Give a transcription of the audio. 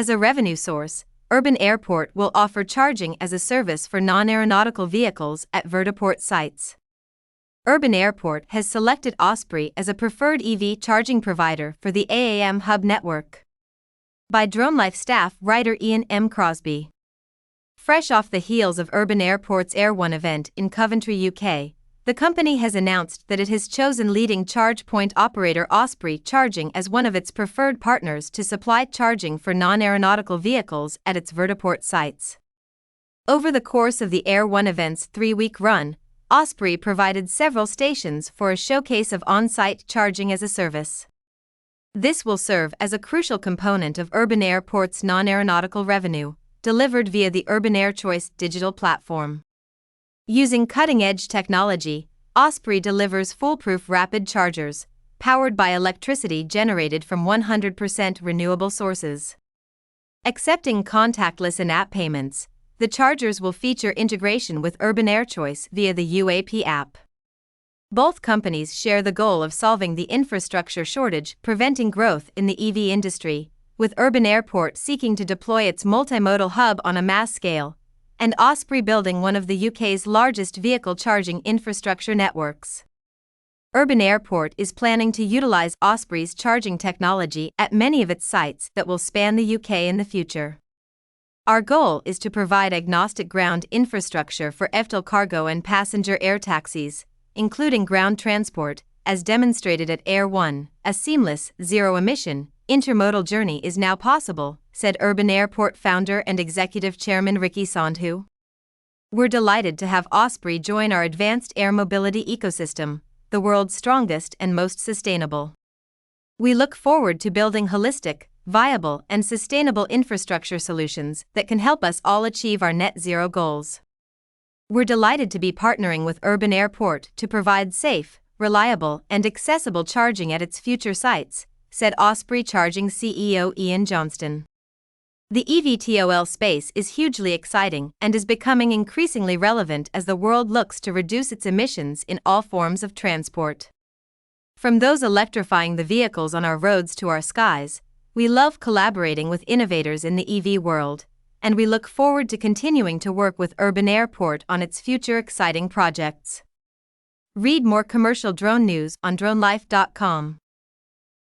As a revenue source, Urban Airport will offer charging as a service for non-aeronautical vehicles at vertiport sites. Urban Airport has selected Osprey as a preferred EV charging provider for the AAM Hub network. By DroneLife staff writer Ian M. Crosby. Fresh off the heels of Urban Airport's Air One event in Coventry, UK, the company has announced that it has chosen leading charge point operator Osprey Charging as one of its preferred partners to supply charging for non-aeronautical vehicles at its vertiport sites. Over the course of the Air One event's 3-week run, Osprey provided several stations for a showcase of on-site charging as a service. This will serve as a crucial component of Urban Airport's non-aeronautical revenue, delivered via the Urban AirChoice digital platform. Using cutting-edge technology, Osprey delivers foolproof rapid chargers, powered by electricity generated from 100% renewable sources. Accepting contactless in-app payments, the chargers will feature integration with Urban AirChoice via the UAP app. Both companies share the goal of solving the infrastructure shortage preventing growth in the EV industry, with Urban Airport seeking to deploy its multimodal hub on a mass scale, and Osprey building one of the UK's largest vehicle charging infrastructure networks. Urban Airport is planning to utilise Osprey's charging technology at many of its sites that will span the UK in the future. Our goal is to provide agnostic ground infrastructure for EVTOL cargo and passenger air taxis, including ground transport, as demonstrated at Air One. A seamless, zero-emission, intermodal journey is now possible, said Urban Airport founder and executive chairman Ricky Sandhu. We're delighted to have Osprey join our advanced air mobility ecosystem, the world's strongest and most sustainable. We look forward to building holistic, viable, and sustainable infrastructure solutions that can help us all achieve our net zero goals. We're delighted to be partnering with Urban Airport to provide safe, reliable, and accessible charging at its future sites, said Osprey Charging CEO Ian Johnston. The eVTOL space is hugely exciting and is becoming increasingly relevant as the world looks to reduce its emissions in all forms of transport. From those electrifying the vehicles on our roads to our skies, we love collaborating with innovators in the EV world, and we look forward to continuing to work with Urban Airport on its future exciting projects. Read more commercial drone news on dronelife.com.